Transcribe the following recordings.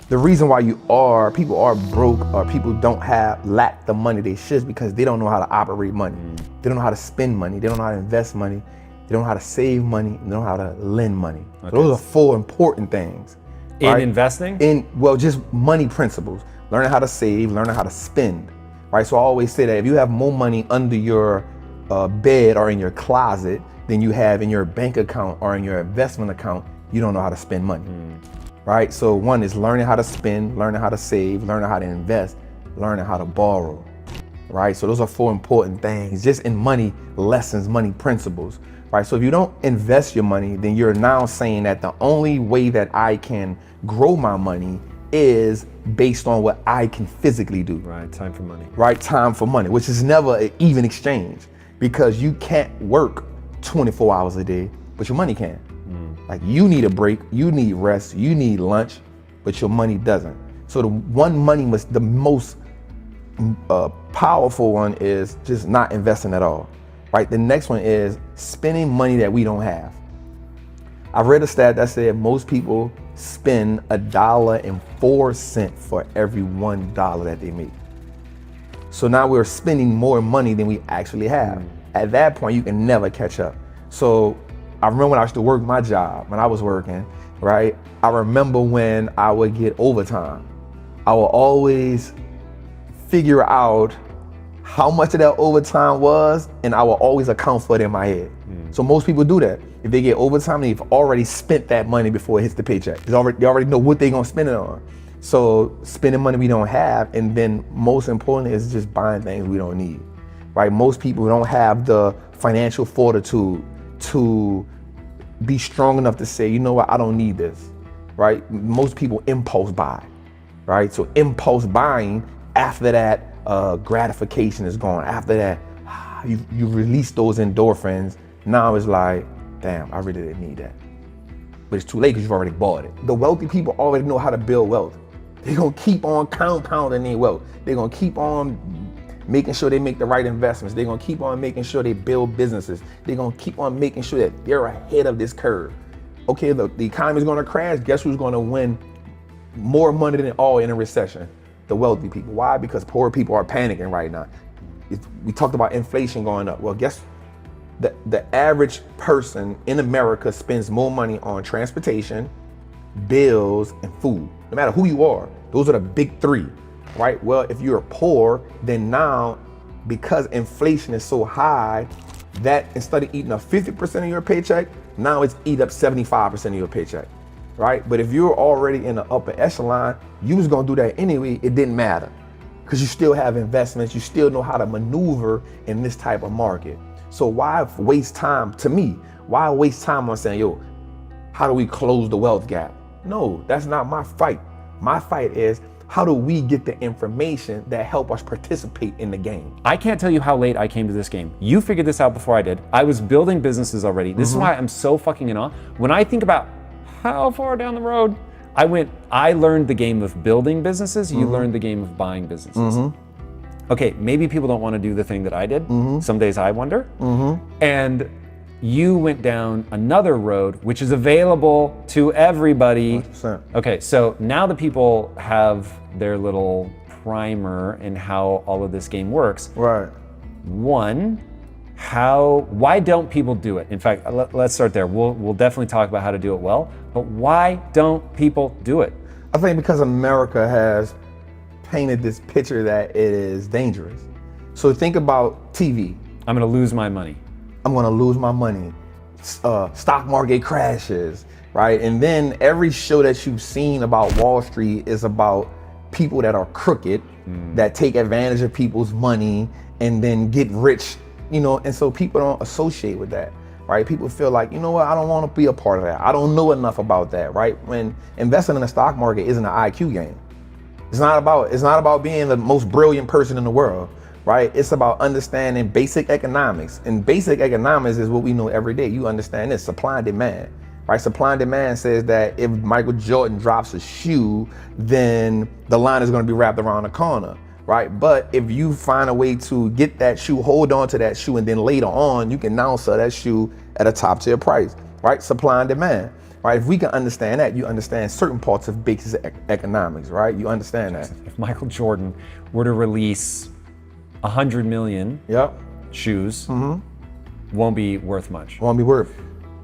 the reason why people are broke or people lack the money they should is because they don't know how to operate money. They don't know how to spend money. They don't know how to invest money. They don't know how to save money. They don't know how to lend money. Okay. So those are 4 important things. In investing? Just money principles. Learning how to save, learning how to spend, right? So I always say that if you have more money under your bed or in your closet than you have in your bank account or in your investment account, you don't know how to spend money, right? So one is learning how to spend, learning how to save, learning how to invest, learning how to borrow, right? So those are 4 important things just in money lessons, money principles, right? So if you don't invest your money, then you're now saying that the only way that I can grow my money is based on what I can physically do. Right, time for money. Right, time for money, which is never an even exchange because you can't work 24 hours a day, but your money can. Like you need a break, you need rest, you need lunch, but your money doesn't. So the most powerful one is just not investing at all, right? The next one is spending money that we don't have. I read a stat that said most people spend $1.04 for every $1 that they make. So now we're spending more money than we actually have. At that point, you can never catch up. So I remember when I used to work my job, when I was working, right? I remember when I would get overtime. I would always figure out how much of that overtime was, and I will always account for it in my head. So most people do that. If they get overtime, they've already spent that money before it hits the paycheck. They already know what they're gonna spend it on. So spending money we don't have, and then most importantly is just buying things we don't need, right? Most people don't have the financial fortitude to be strong enough to say, you know what, I don't need this, right? Most people impulse buy, right? So impulse buying, after that, gratification is gone. After that, you release those endorphins. Now it's like, damn, I really didn't need that. But it's too late because you've already bought it. The wealthy people already know how to build wealth. They're gonna keep on compounding their wealth. They're gonna keep on making sure they make the right investments. They're gonna keep on making sure they build businesses. They're gonna keep on making sure that they're ahead of this curve. Okay, the economy is gonna crash. Guess who's gonna win more money than all in a recession? The wealthy people. Why? Because poor people are panicking right now. We talked about inflation going up. Well, guess the average person in America spends more money on transportation, bills, and food. No matter who you are, those are the big 3, right? Well, if you're poor, then now, because inflation is so high, that instead of eating up 50% of your paycheck, now it's eat up 75% of your paycheck, right? But if you're already in the upper echelon, you was gonna do that anyway, it didn't matter. Because you still have investments, you still know how to maneuver in this type of market. So why waste time, to me, why waste time on saying, yo, how do we close the wealth gap? No, that's not my fight. My fight is, how do we get the information that help us participate in the game? I can't tell you how late I came to this game. You figured this out before I did. I was building businesses already. This is why I'm so fucking in awe. When I think about how far down the road, I learned the game of building businesses, you learned the game of buying businesses. Okay, maybe people don't want to do the thing that I did. Some days I wonder. And you went down another road, which is available to everybody. 100%. Okay, so now the people have their little primer in how all of this game works. Right. One, why don't people do it? In fact, let's start there. We'll definitely talk about how to do it well, but why don't people do it? I think because America has painted this picture that it is dangerous. So think about TV. I'm gonna lose my money. I'm gonna lose my money. Stock market crashes, right? And then every show that you've seen about Wall Street is about people that are crooked, that take advantage of people's money and then get rich, and so people don't associate with that, right? People feel like, you know what, I don't wanna be a part of that. I don't know enough about that, right? When investing in the stock market isn't an IQ game. It's not about being the most brilliant person in the world, right? It's about understanding basic economics. And basic economics is what we know every day. You understand this, supply and demand, right? Supply and demand says that if Michael Jordan drops a shoe, then the line is gonna be wrapped around the corner, right? But if you find a way to get that shoe, hold on to that shoe, and then later on, you can now sell that shoe at a top tier price, right? Supply and demand. right? If we can understand that, you understand certain parts of basic economics, right? You understand that. If Michael Jordan were to release 100 million Yep. shoes, won't be worth much. Won't be worth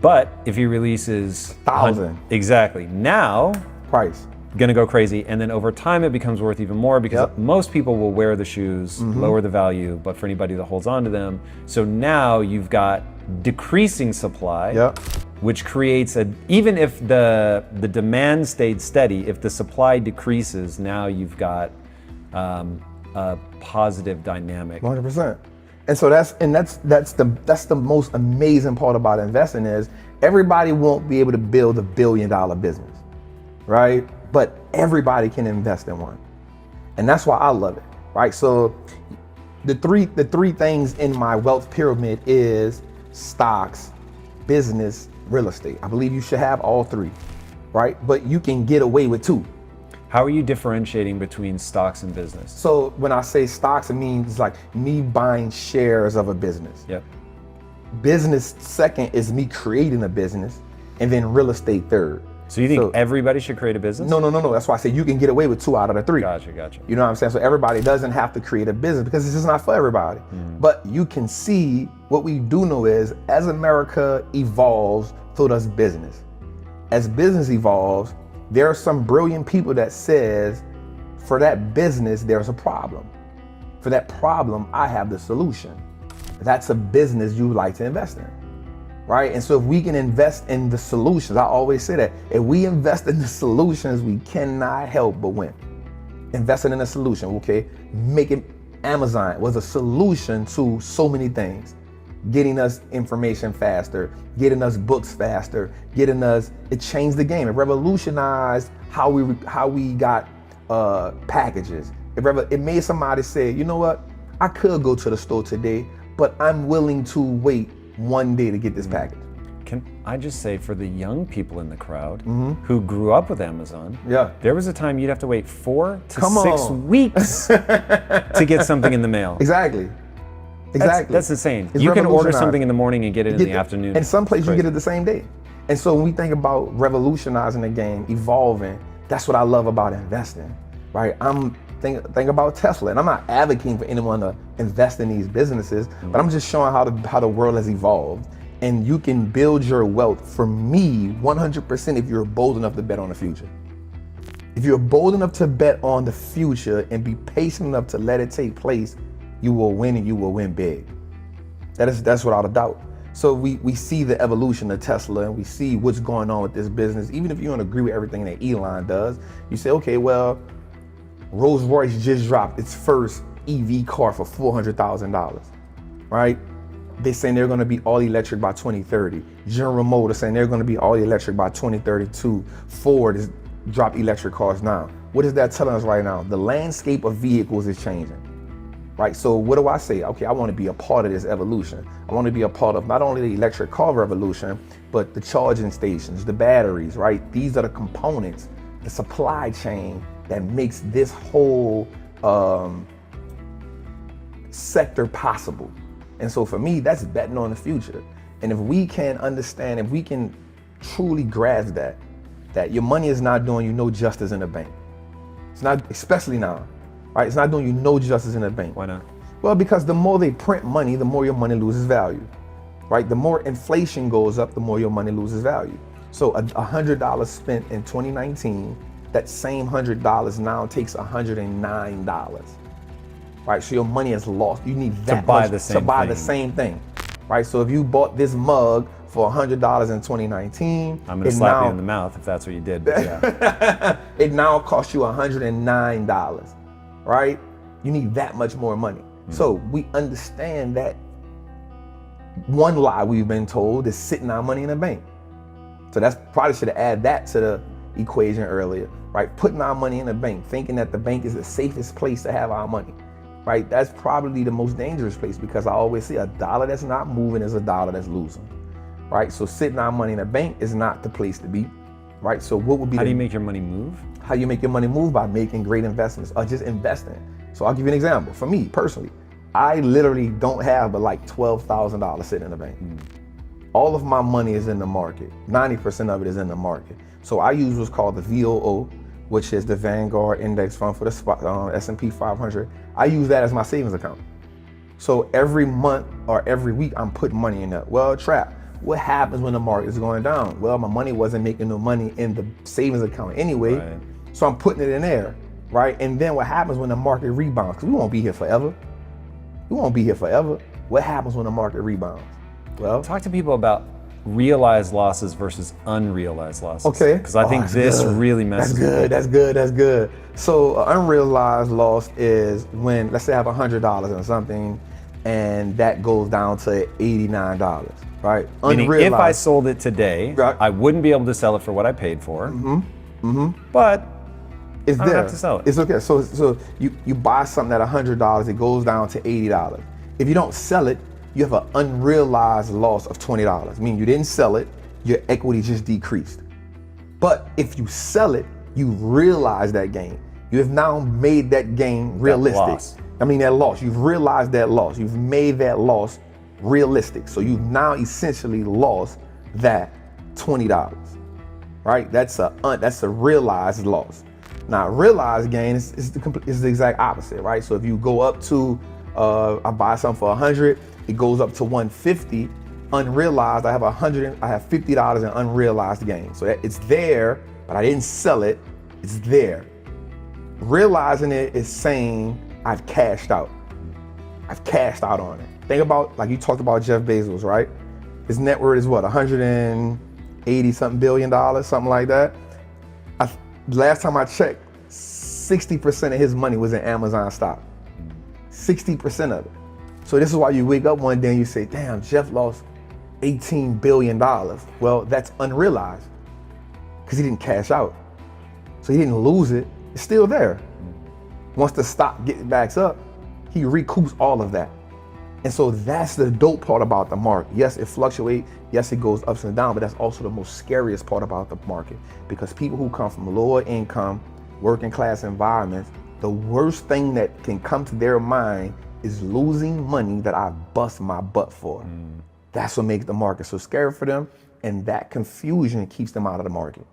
But if he releases 1,000 exactly, now price. gonna go crazy, and then over time it becomes worth even more because Yep. most people will wear the shoes, lower the value, but for anybody that holds on to them, so now you've got decreasing supply, Yep. which creates even if the demand stayed steady, if the supply decreases, now you've got a positive dynamic. 100%. And so that's the most amazing part about investing is everybody won't be able to build $1 billion business, right? But everybody can invest in one, and that's why I love it, right? So the three things in my wealth pyramid is stocks, business, real estate. I believe you should have all three, right? But you can get away with two. How are you differentiating between stocks and business? So when I say stocks, it means like me buying shares of a business. Yep. Business second is me creating a business, and then real estate third. So you think everybody should create a business? No. That's why I say you can get away with 2 out of the 3. Gotcha. You know what I'm saying? So everybody doesn't have to create a business because it's just not for everybody. But you can see what we do know is as America evolves, so does business. As business evolves, there are some brilliant people that says for that business, there's a problem. For that problem, I have the solution. That's a business you like to invest in. Right? And so if we can invest in the solutions, I always say that if we invest in the solutions, we cannot help but win. Investing in a solution, okay? Making Amazon was a solution to so many things. Getting us information faster, getting us books faster, it changed the game. It revolutionized how we got packages. It made somebody say, you know what? I could go to the store today, but I'm willing to wait one day to get this package. Can I just say for the young people in the crowd who grew up with Amazon, Yeah. there was a time you'd have to wait 4 to Come 6 on. weeks to get something in the mail. Exactly. That's insane. It's You can order revolutionized. something in the morning and get it in the afternoon. And some places you Crazy. get it the same day. And so when we think about revolutionizing the game, evolving, that's what I love about investing, right? Think about Tesla, and I'm not advocating for anyone to invest in these businesses, but I'm just showing how the world has evolved. And you can build your wealth, for me, 100% if you're bold enough to bet on the future. If you're bold enough to bet on the future and be patient enough to let it take place, you will win, and you will win big. That's without a doubt. So we see the evolution of Tesla, and we see what's going on with this business. Even if you don't agree with everything that Elon does, you say, okay, well, Rolls-Royce just dropped its first EV car for $400,000, right? They're saying they're going to be all electric by 2030. General Motors saying they're going to be all electric by 2032. Ford has dropped electric cars now. What is that telling us right now? The landscape of vehicles is changing, right? So what do I say? Okay, I want to be a part of this evolution. I want to be a part of not only the electric car revolution, but the charging stations, the batteries, right? These are the components, the supply chain that makes this whole sector possible. And so for me, that's betting on the future. And if we can understand, if we can truly grasp that your money is not doing you no justice in the bank. It's not, especially now, right? It's not doing you no justice in the bank. Why not? Well, because the more they print money, the more your money loses value, right? The more inflation goes up, the more your money loses value. So $100 spent in 2019, that same $100 now takes $109, right? So your money is lost. You need that to buy much the same to buy thing. the same thing, right? So if you bought this mug for $100 in 2019, I'm gonna slap you in the mouth if that's what you did. But yeah. it now costs you $109, right? You need that much more money. So we understand that one lie we've been told is sitting our money in a bank. So that's probably should have added that to the equation earlier, right? Putting our money in a bank, thinking that the bank is the safest place to have our money, right? That's probably the most dangerous place because I always say a dollar that's not moving is a dollar that's losing, right? So sitting our money in a bank is not the place to be, right? So what would be How do you make your money move? How you make your money move? By making great investments or just investing. So I'll give you an example. For me personally, I literally don't have but like $12,000 sitting in the bank. All of my money is in the market. 90% of it is in the market. So I use what's called the VOO, which is the Vanguard Index Fund for the S&P 500. I use that as my savings account. So every month or every week, I'm putting money in that. Well, Trap, what happens when the market is going down? Well, my money wasn't making no money in the savings account anyway, Right. so I'm putting it in there, right? And then what happens when the market rebounds? Because we won't be here forever. We won't be here forever. What happens when the market rebounds? Well, Talk to people about realized losses versus unrealized losses. okay. Because I think that's this good. really messes That's good. That's good. That's good. So an unrealized loss is when, let's say I have $100 in something, and that goes down to $89, right? Meaning if I sold it today, Right. I wouldn't be able to sell it for what I paid for. But It's I there. don't have to sell it. It's okay. So you buy something at $100, it goes down to $80. If you don't sell it, you have an unrealized loss of $20. Meaning you didn't sell it, your equity just decreased. But if you sell it, you realize that gain. You have now made that gain realistic. loss. That loss. You've realized that loss. You've made that loss realistic. So you've now essentially lost that $20, right? That's a realized loss. Now, realized gain is the exact opposite, right? So if you go up to, I buy something for 100, it goes up to 150. Unrealized, I have $50 in unrealized gain. So it's there, but I didn't sell it. It's there. Realizing it is saying I've cashed out. I've cashed out on it. Think about, like you talked about Jeff Bezos, right? His net worth is what, 180 something billion dollars, something like that. Last time I checked, 60% of his money was in Amazon stock. 60% of it. So this is why you wake up one day and you say, damn, Jeff lost $18 billion. Well, that's unrealized because he didn't cash out. So he didn't lose it. It's still there. Once the stock backs up, he recoups all of that. And so that's the dope part about the market. Yes, it fluctuates. Yes, it goes ups and downs, but that's also the most scariest part about the market, because people who come from lower income, working class environments, the worst thing that can come to their mind is losing money that I bust my butt for. That's what makes the market so scary for them, and that confusion keeps them out of the market.